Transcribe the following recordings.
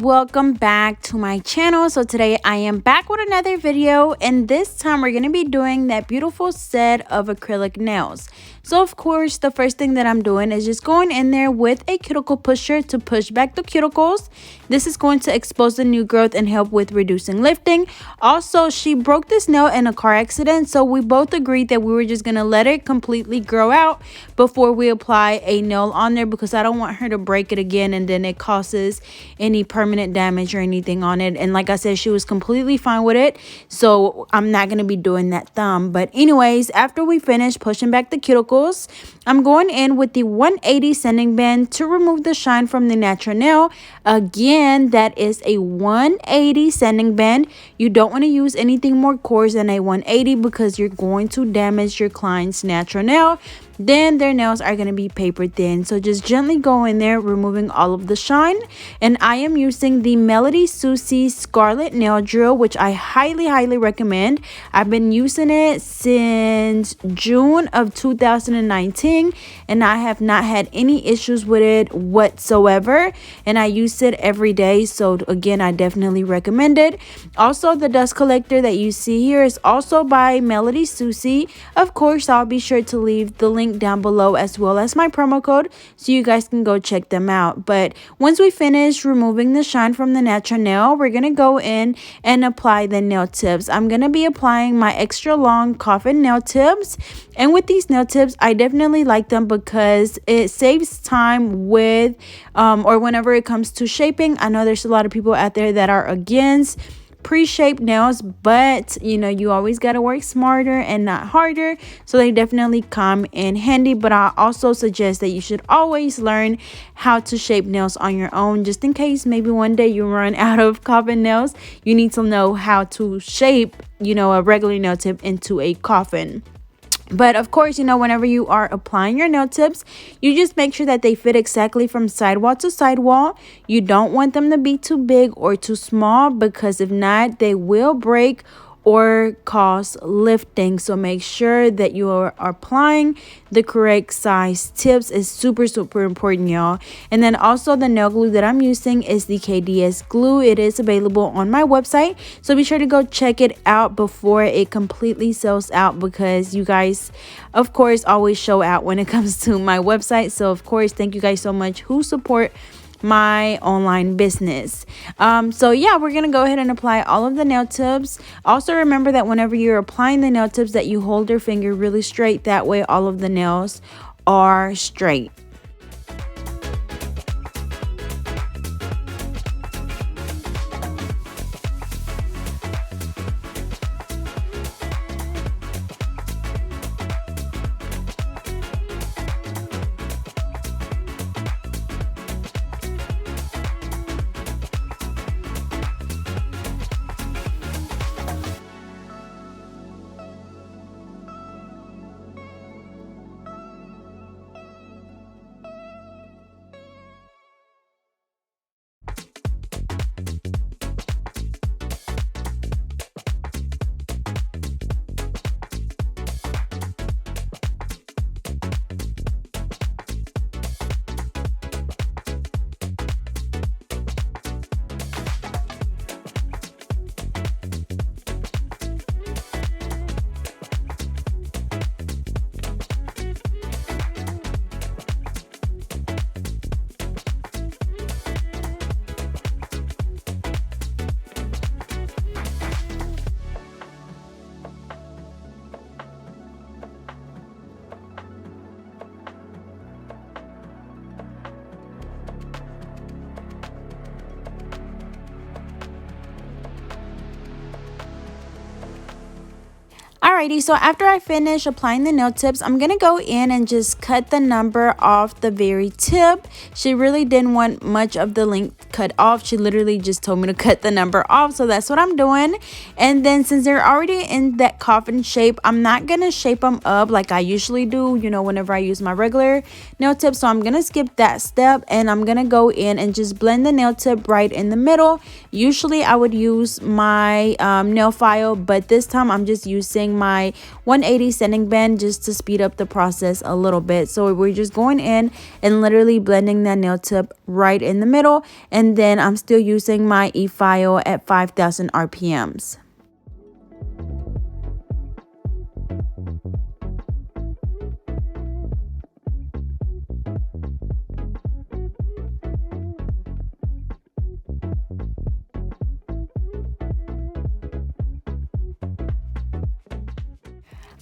welcome back to my channel. So today I am back with another video, and this time we're going to be doing that beautiful set of acrylic nails. So of course the first thing that I'm doing is just going in there with a cuticle pusher to push back the cuticles. This is going to expose the new growth and help with reducing lifting. Also, she broke this nail in a car accident, so we both agreed that we were just going to let it completely grow out before we apply a nail on there, because I don't want her to break it again and then it causes any permanent damage or anything on it. And like I said, she was completely fine with it, so I'm not going to be doing that thumb. But anyways, after we finish pushing back the cuticles, I'm going in with the 180 sanding band to remove the shine from the natural nail. Again, that is a 180 sanding band. You don't want to use anything more coarse than a 180 because you're going to damage your client's natural nail. Then their nails are going to be paper thin. So just gently go in there, removing all of the shine. And I am using the Melody Susie Scarlet Nail Drill, which I highly recommend. I've been using it since June of 2019, and I have not had any issues with it whatsoever. And I use it every day. So again, I definitely recommend it. Also, the dust collector that you see here is also by Melody Susie. Of course, I'll be sure to leave the link down below as well as my promo code so you guys can go check them out. But once we finish removing the shine from the natural nail, we're gonna go in and apply the nail tips. I'm gonna be applying my extra long coffin nail tips, and with these nail tips I definitely like them because it saves time with or whenever it comes to shaping. I know there's a lot of people out there that are against pre-shaped nails, but you know, you always got to work smarter and not harder, so they definitely come in handy. But I also suggest that you should always learn how to shape nails on your own, just in case maybe one day you run out of coffin nails. You need to know how to shape, you know, a regular nail tip into a coffin. But of course, you know, whenever you are applying your nail tips, you just make sure that they fit exactly from sidewall to sidewall. You don't want them to be too big or too small, because if not, they will break or cause lifting. So make sure that you are applying the correct size tips. Is super important, y'all. And then also the nail glue that I'm using is the KDS glue. It is available on my website, so be sure to go check it out before it completely sells out, because you guys of course always show out when it comes to my website. So of course, thank you guys so much who support my online business. So yeah, we're gonna go ahead and apply all of the nail tips. Also remember that whenever you're applying the nail tips, that you hold your finger really straight, that way all of the nails are straight. Alrighty, so after I finish applying the nail tips, I'm gonna go in and just cut the number off the very tip. She really didn't want much of the length cut off. She literally just told me to cut the number off, so that's what I'm doing. And then since they're already in that coffin shape, I'm not gonna shape them up like I usually do, you know, whenever I use my regular nail tip. So I'm gonna skip that step, and I'm gonna go in and just blend the nail tip right in the middle. Usually I would use my nail file, but this time I'm just using using my 180 sanding band just to speed up the process a little bit. So we're just going in and literally blending that nail tip right in the middle, and then I'm still using my e-file at 5,000 RPMs.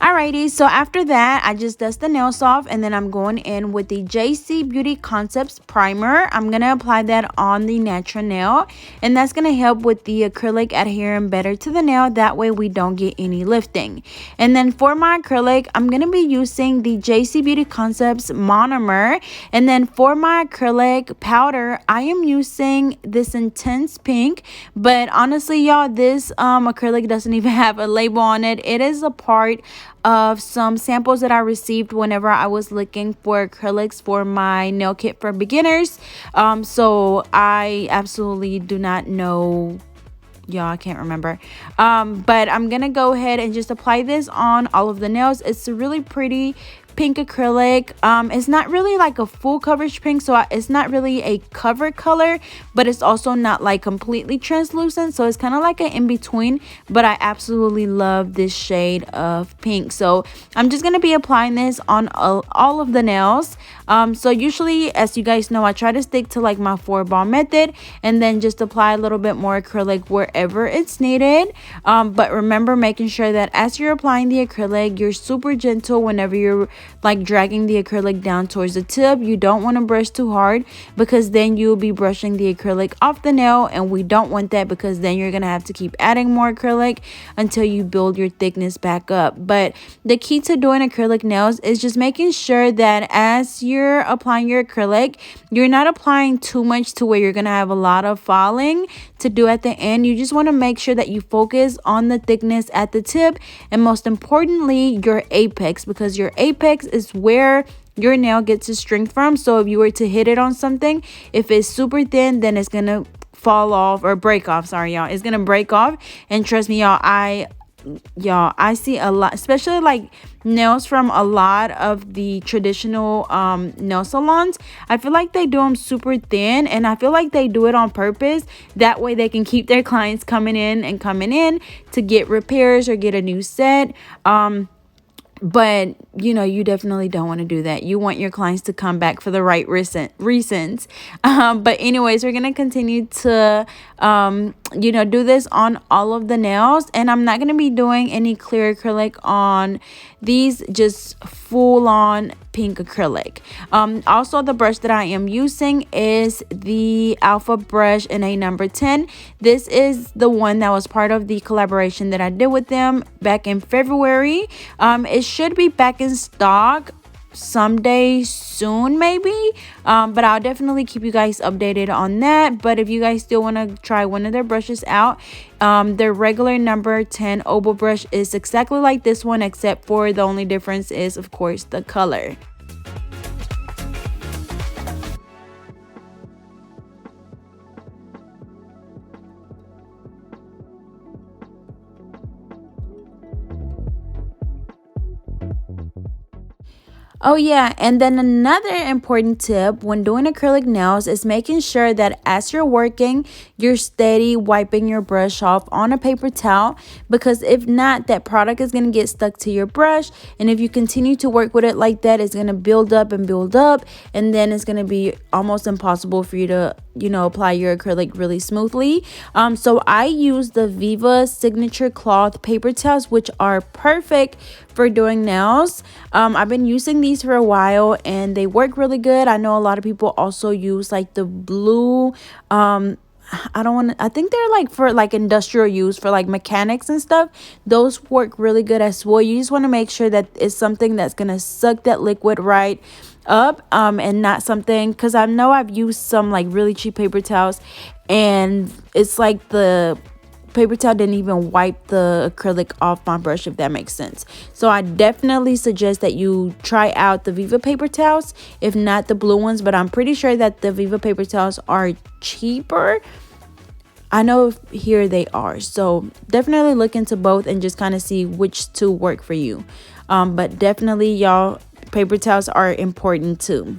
Alrighty, so after that, I just dust the nails off, and then I'm going in with the JC Beauty Concepts Primer. I'm going to apply that on the natural nail, and that's going to help with the acrylic adhering better to the nail. That way we don't get any lifting. And then for my acrylic, I'm going to be using the JC Beauty Concepts Monomer. And then for my acrylic powder, I am using this intense pink. But honestly, y'all, this acrylic doesn't even have a label on it. It is a part of some samples that I received whenever I was looking for acrylics for my nail kit for beginners. So I absolutely do not know, y'all, I can't remember. But I'm gonna go ahead and just apply this on all of the nails. It's a really pretty pink acrylic. It's not really like a full coverage pink, so it's not really a cover color, but it's also not like completely translucent, so it's kind of like an in-between. But I absolutely love this shade of pink, so I'm just gonna be applying this on all of the nails. So usually, as you guys know, I try to stick to like my 4-ball method and then just apply a little bit more acrylic wherever it's needed. But remember, making sure that as you're applying the acrylic, you're super gentle whenever you're like dragging the acrylic down towards the tip. You don't want to brush too hard, because then you'll be brushing the acrylic off the nail, and we don't want that, because then you're gonna have to keep adding more acrylic until you build your thickness back up. But the key to doing acrylic nails is just making sure that as you're applying your acrylic, you're not applying too much to where you're gonna have a lot of falling to do at the end. You just want to make sure that you focus on the thickness at the tip, and most importantly, your apex, because your apex is where your nail gets its strength from. So if you were to hit it on something, if it's super thin, then it's gonna fall off or break off. Sorry, y'all, it's gonna break off. And trust me, y'all, I see a lot, especially like nails from a lot of the traditional nail salons. I feel like they do them super thin, and I feel like they do it on purpose. That way they can keep their clients coming in to get repairs or get a new set. But you know, you definitely don't want to do that. You want your clients to come back for the right reasons. But anyways, we're gonna continue to do this on all of the nails, and I'm not gonna be doing any clear acrylic on these, just full on pink acrylic. Also, the brush that I am using is the Alpha brush in a number 10. This is the one that was part of the collaboration that I did with them back in February. It should be back in stock someday soon, maybe, but I'll definitely keep you guys updated on that. But if you guys still want to try one of their brushes out, their regular number 10 oval brush is exactly like this one, except for the only difference is, of course, the color. Oh yeah, and then another important tip when doing acrylic nails is making sure that as you're working, you're steady wiping your brush off on a paper towel, because if not, that product is going to get stuck to your brush, and if you continue to work with it like that, it's going to build up, and then it's going to be almost impossible for you to apply your acrylic really smoothly. So I use the Viva Signature Cloth paper towels, which are perfect for doing nails. I've been using these for a while and they work really good. I know a lot of people also use like the blue, I think they're like for like industrial use for like mechanics and stuff. Those work really good as well. You just want to make sure that it's something that's gonna suck that liquid right up, and not something, because I know I've used some like really cheap paper towels and it's like the paper towel didn't even wipe the acrylic off my brush, if that makes sense. So I definitely suggest that you try out the Viva paper towels, if not the blue ones, but I'm pretty sure that the Viva paper towels are cheaper. I know here they are. So definitely look into both and just kind of see which two work for you. But definitely, y'all, paper towels are important too.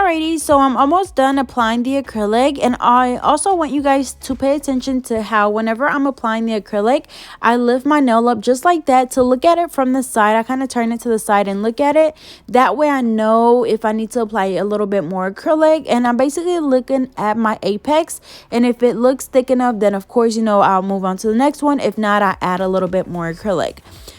Alrighty, so I'm almost done applying the acrylic, and I also want you guys to pay attention to how whenever I'm applying the acrylic, I lift my nail up just like that to look at it from the side. I kind of turn it to the side and look at it. That way I know if I need to apply a little bit more acrylic, and I'm basically looking at my apex, and if it looks thick enough, then of course, I'll move on to the next one. If not, I add a little bit more acrylic.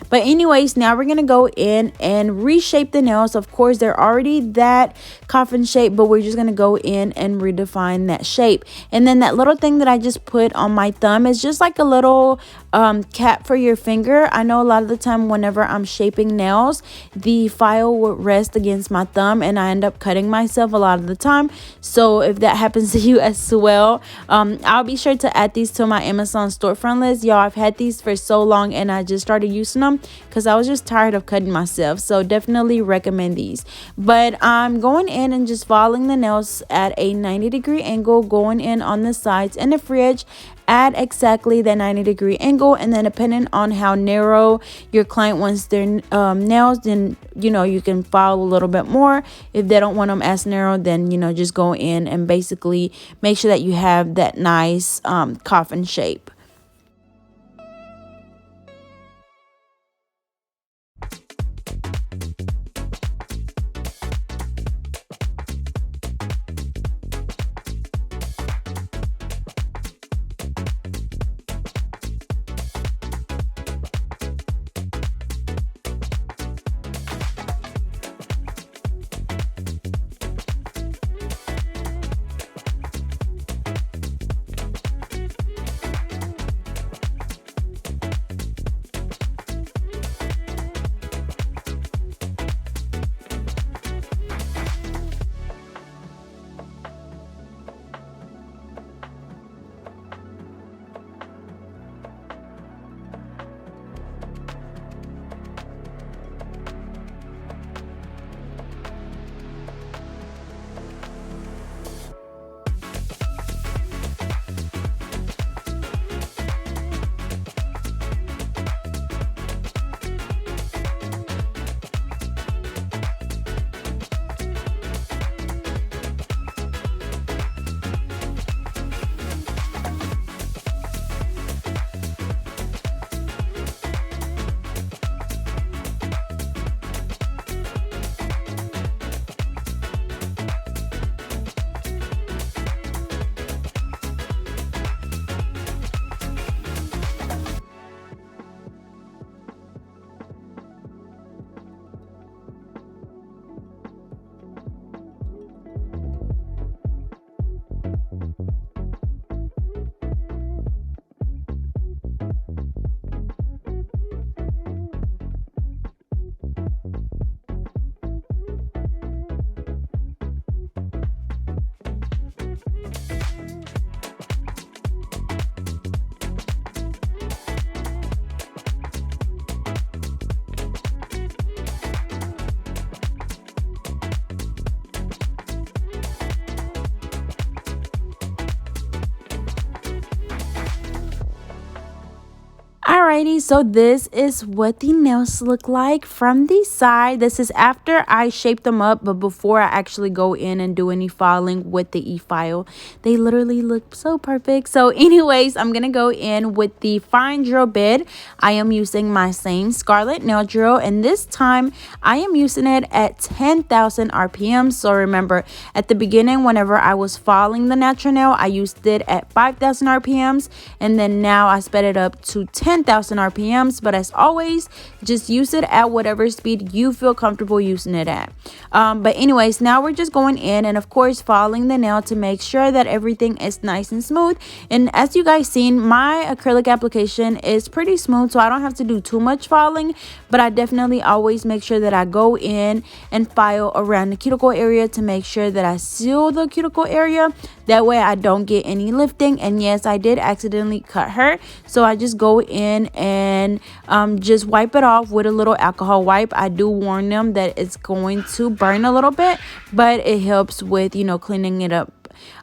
But anyways, now we're going to go in and reshape the nails. Of course, they're already that coffin shape, but we're just going to go in and redefine that shape. And then that little thing that I just put on my thumb is just like a little cap for your finger. I know a lot of the time whenever I'm shaping nails, the file would rest against my thumb and I end up cutting myself a lot of the time. So if that happens to you as well, I'll be sure to add these to my Amazon storefront list. Y'all, I've had these for so long and I just started using them because I was just tired of cutting myself. So definitely recommend these. But I'm going in and just following the nails at a 90-degree angle, going in on the sides and the fridge at exactly the 90-degree angle. And then depending on how narrow your client wants their nails, then you can file a little bit more. If they don't want them as narrow, then just go in and basically make sure that you have that nice coffin shape. Alrighty, so this is what the nails look like from the side. This is after I shape them up, but before I actually go in and do any filing with the e-file. They literally look so perfect. So anyways, I'm gonna go in with the fine drill bit. I am using my same Scarlett nail drill, and this time I am using it at 10,000 RPM. So remember, at the beginning, whenever I was filing the natural nail, I used it at 5,000 RPMs, and then now I sped it up to 10,000 RPMs. But as always, just use it at whatever speed you feel comfortable using it at. But anyways, now we're just going in and of course filing the nail to make sure that everything is nice and smooth. And as you guys seen, my acrylic application is pretty smooth, so I don't have to do too much filing, but I definitely always make sure that I go in and file around the cuticle area to make sure that I seal the cuticle area. That way I don't get any lifting. And yes, I did accidentally cut her, so I just go in and just wipe it off with a little alcohol wipe. I do warn them that it's going to burn a little bit, but it helps with cleaning it up.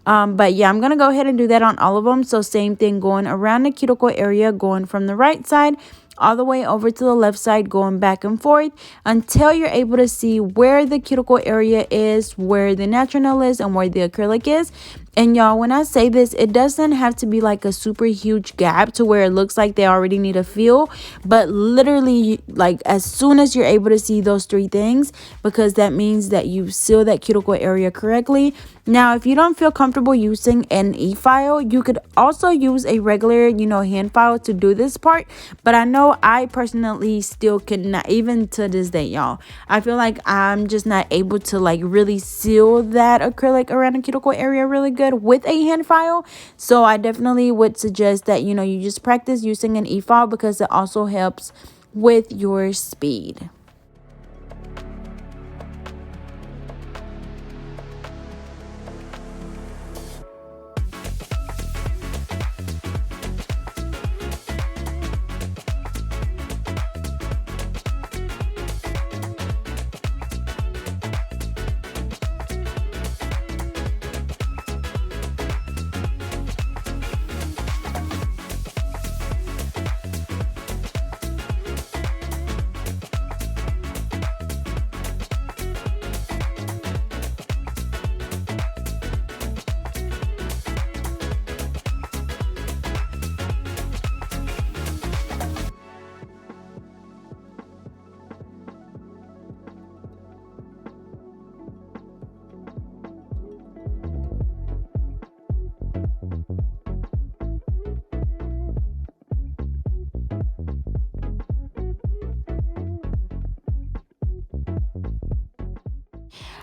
But yeah, I'm gonna go ahead and do that on all of them. So same thing, going around the cuticle area, going from the right side all the way over to the left side, going back and forth until you're able to see where the cuticle area is, where the natural nail is, and where the acrylic is. And y'all, when I say this, it doesn't have to be like a super huge gap to where it looks like they already need a feel, but literally like as soon as you're able to see those three things, because that means that you seal that cuticle area correctly. Now, if you don't feel comfortable using an e-file, you could also use a regular, hand file to do this part. But I know I personally still cannot, even to this day, y'all. I feel like I'm just not able to like really seal that acrylic around the cuticle area really good with a hand file. So I definitely would suggest that, you just practice using an e-file because it also helps with your speed.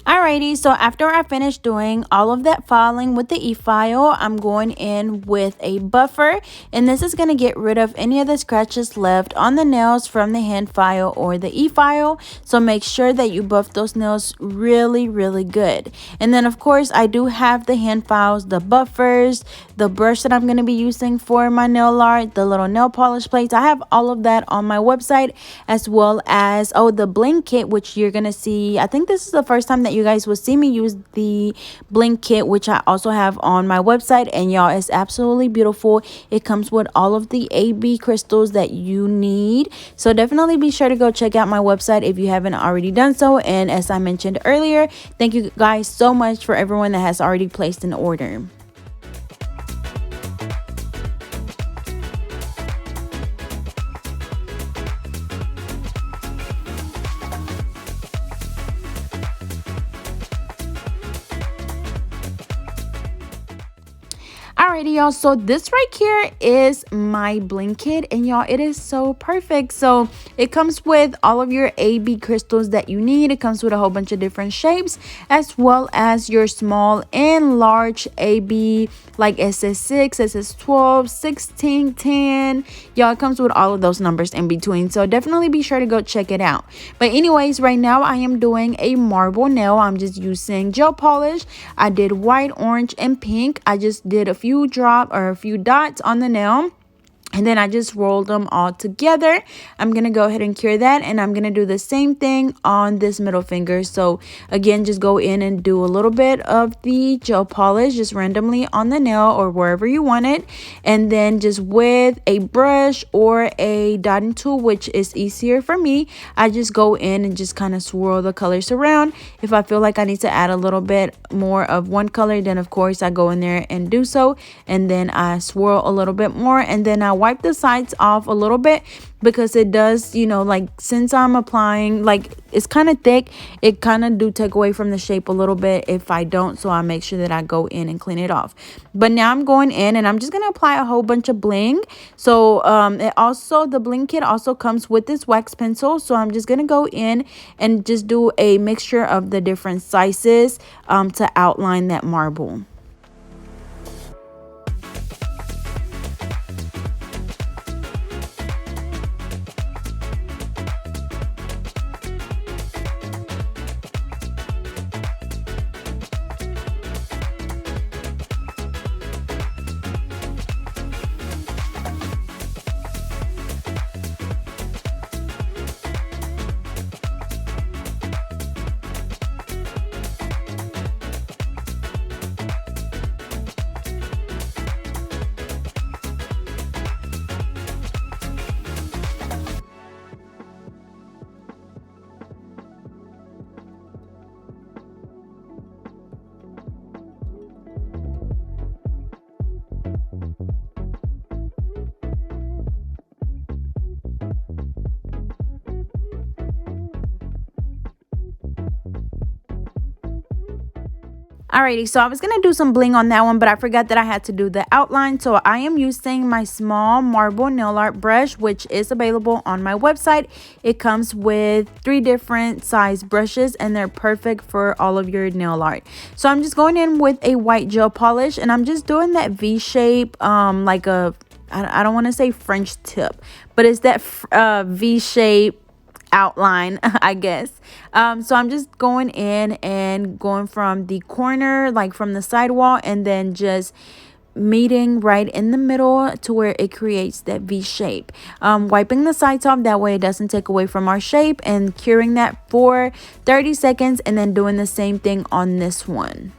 Alrighty, so after I finish doing all of that filing with the e-file, I'm going in with a buffer, and this is going to get rid of any of the scratches left on the nails from the hand file or the e-file. So make sure that you buff those nails really, really good. And then of course, I do have the hand files, the buffers, the brush that I'm going to be using for my nail art, the little nail polish plates. I have all of that on my website, as well as the bling kit, which you're going to see. I think this is the first time that you guys will see me use the bling kit, which I also have on my website. And y'all, it's absolutely beautiful. It comes with all of the AB crystals that you need. So definitely be sure to go check out my website if you haven't already done so. And as I mentioned earlier, thank you guys so much for everyone that has already placed an order. Alrighty, y'all, so this right here is my bling kit, and y'all, it is so perfect. So it comes with all of your AB crystals that you need. It comes with a whole bunch of different shapes, as well as your small and large AB, like SS6, SS12, 16, 10. Y'all, it comes with all of those numbers in between, so definitely be sure to go check it out. But anyways, right now I am doing a marble nail. I'm just using gel polish. I did white, orange, and pink. I just did a few dots on the nail, and then I just rolled them all together. I'm going to go ahead and cure that, and I'm going to do the same thing on this middle finger. So again, just go in and do a little bit of the gel polish just randomly on the nail or wherever you want it. And then just with a brush or a dotting tool, which is easier for me, I just go in and just kind of swirl the colors around. If I feel like I need to add a little bit more of one color, then of course I go in there and do so. And then I swirl a little bit more, and then I wipe the sides off a little bit, because it does, like since I'm applying, like it's kind of thick, it kind of do take away from the shape a little bit if I don't. So I make sure that I go in and clean it off. But now I'm going in and I'm just going to apply a whole bunch of bling. So the bling kit also comes with this wax pencil. So I'm just going to go in and just do a mixture of the different sizes to outline that marble. Alrighty, so I was going to do some bling on that one, but I forgot that I had to do the outline. So I am using my small marble nail art brush, which is available on my website. It comes with 3 different size brushes, and they're perfect for all of your nail art. So I'm just going in with a white gel polish, and I'm just doing that V shape, like a, I don't want to say French tip, but it's that V shape outline, I guess. So I'm just going in and going from the corner, like from the sidewall, and then just meeting right in the middle to where it creates that V shape. Wiping the sides off, that way it doesn't take away from our shape, and curing that for 30 seconds, and then doing the same thing on this one.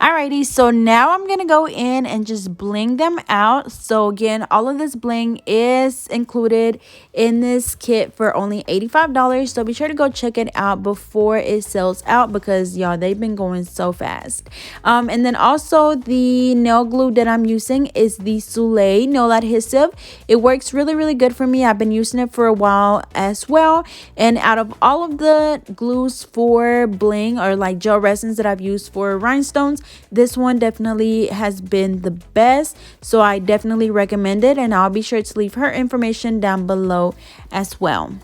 Alrighty, so now I'm going to go in and just bling them out. So again, all of this bling is included in this kit for only $85. So be sure to go check it out before it sells out, because y'all, they've been going so fast. And then also the nail glue that I'm using is the Soleil nail adhesive. It works really, really good for me. I've been using it for a while as well. And out of all of the glues for bling, or like gel resins that I've used for rhinestones, this one definitely has been the best, so I definitely recommend it, and I'll be sure to leave her information down below as well.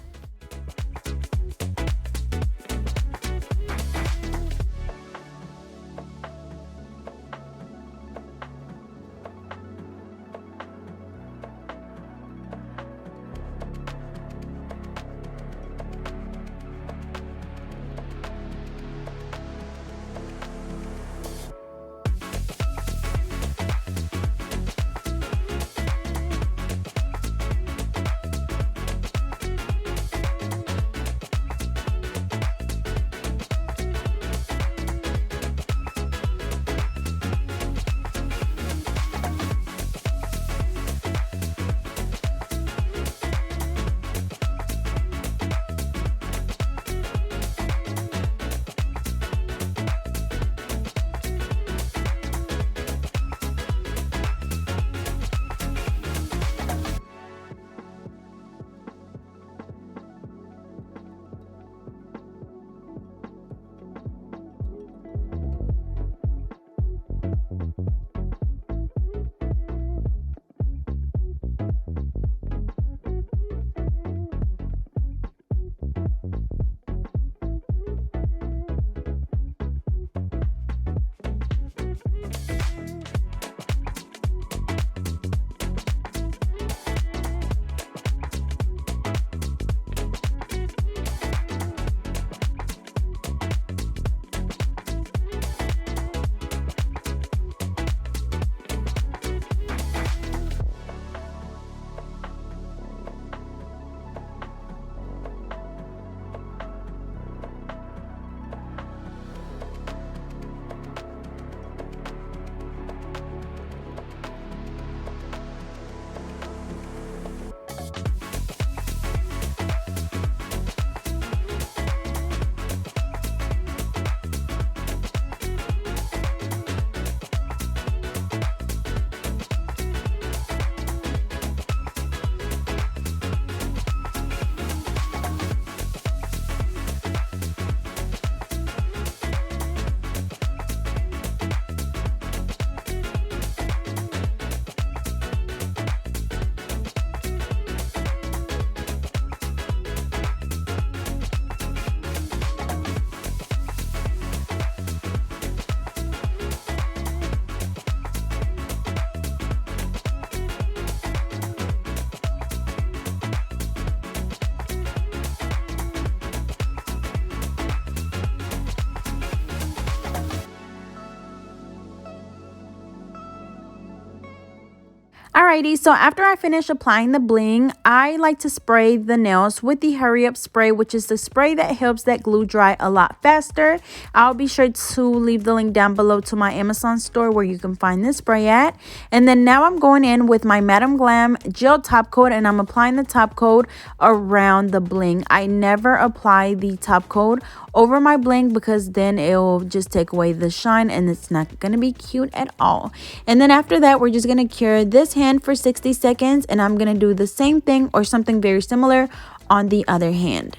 Alrighty, so after I finish applying the bling, I like to spray the nails with the Hurry Up Spray, which is the spray that helps that glue dry a lot faster. I'll be sure to leave the link down below to my Amazon store where you can find this spray at. And then now I'm going in with my Madam Glam gel top coat, and I'm applying the top coat around the bling. I never apply the top coat over my bling because then it'll just take away the shine and it's not going to be cute at all. And then after that, we're just going to cure this hand for 60 seconds, and I'm going to do the same thing or something very similar on the other hand.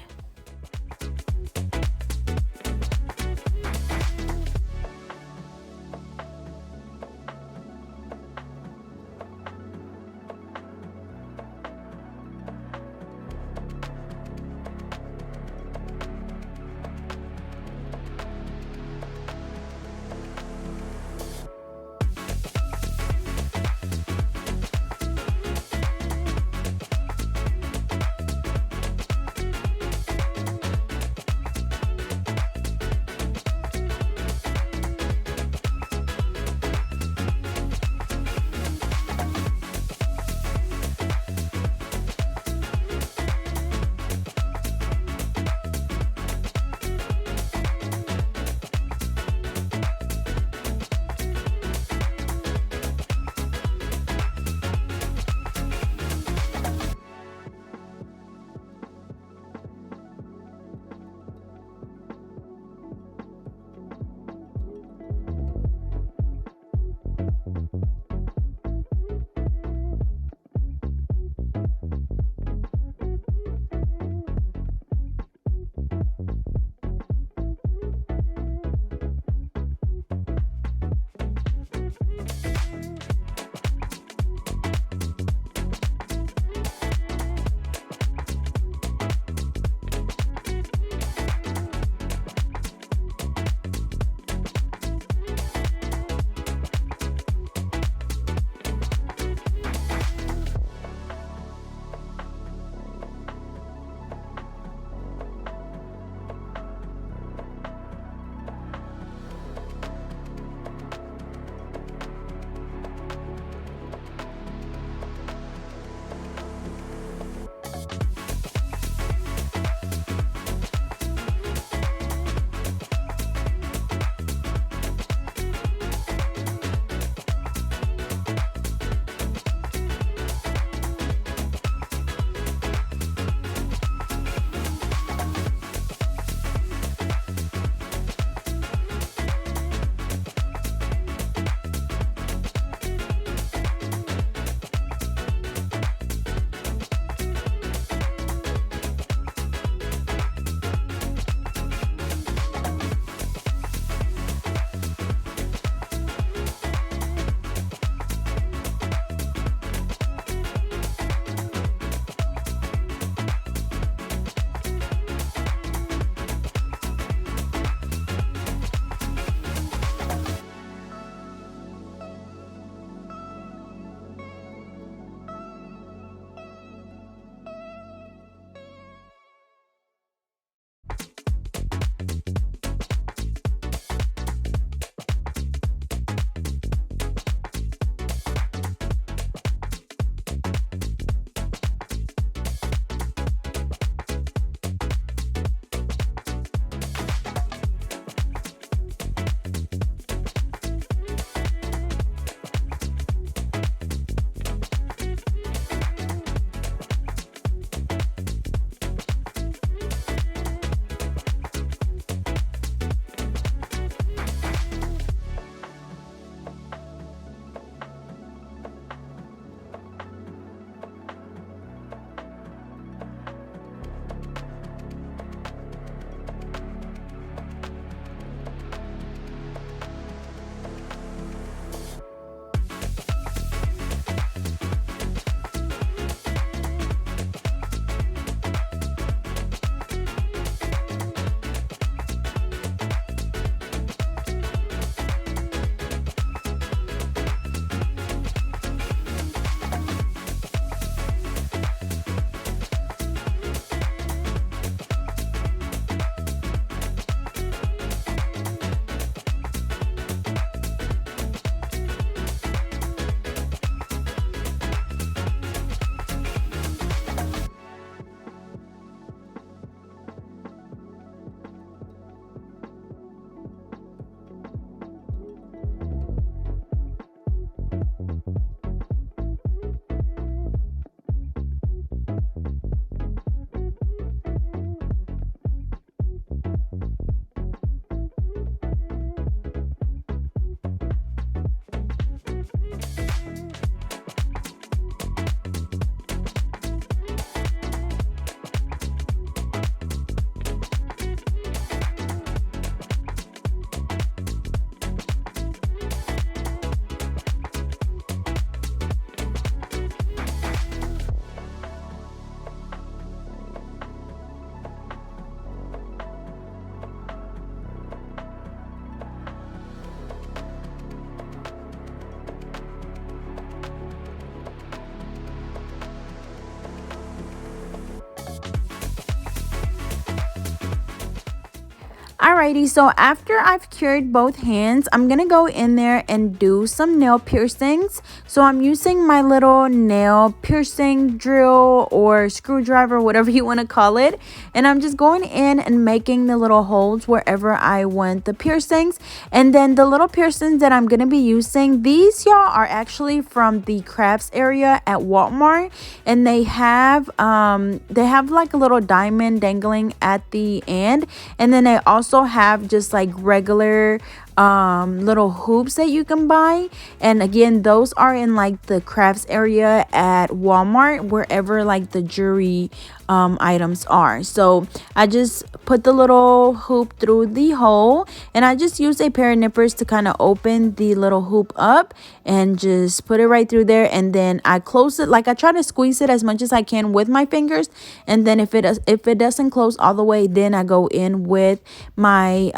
Alrighty, so after I've cured both hands, I'm gonna go in there and do some nail piercings. So I'm using my little nail piercing drill or screwdriver, whatever you want to call it. And I'm just going in and making the little holes wherever I want the piercings. And then the little piercings that I'm gonna be using, these y'all are actually from the crafts area at Walmart. And they have like a little diamond dangling at the end. And then they also have just like regular little hoops that you can buy, and again those are in like the crafts area at Walmart, wherever like the jewelry items are. So I just put the little hoop through the hole, and I just use a pair of nippers to kind of open the little hoop up and just put it right through there, and then I close it. Like I try to squeeze it as much as I can with my fingers, and then if it doesn't close all the way, then I go in with my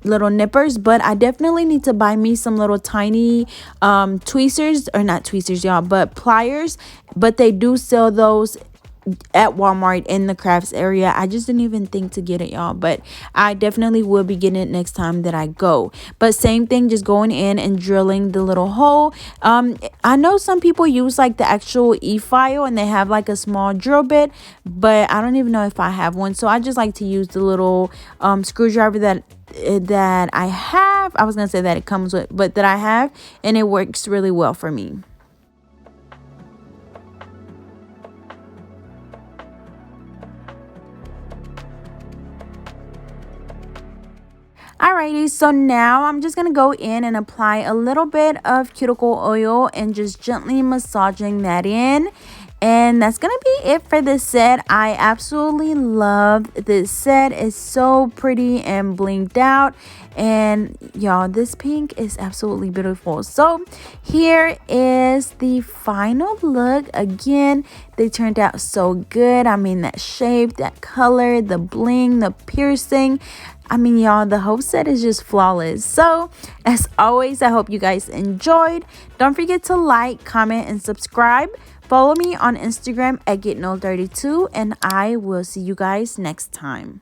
little nippers. But I definitely need to buy me some little tiny tweezers, or not tweezers y'all, but pliers. But they do sell those at Walmart in the crafts area. I just didn't even think to get it, y'all, but I definitely will be getting it next time that I go. But same thing, just going in and drilling the little hole. I know some people use like the actual e-file and they have like a small drill bit, but I don't even know if I have one. So I just like to use the little screwdriver that I have. I was gonna say that it comes with, but that I have, and it works really well for me. Alrighty, so now I'm just going to go in and apply a little bit of cuticle oil and just gently massaging that in. And that's going to be it for this set. I absolutely love this set. It's so pretty and blinged out. And y'all, this pink is absolutely beautiful. So here is the final look. Again, they turned out so good. I mean, that shape, that color, the bling, the piercing. I mean, y'all, the whole set is just flawless. So, as always, I hope you guys enjoyed. Don't forget to like, comment, and subscribe. Follow me on Instagram at GetNailed32, and I will see you guys next time.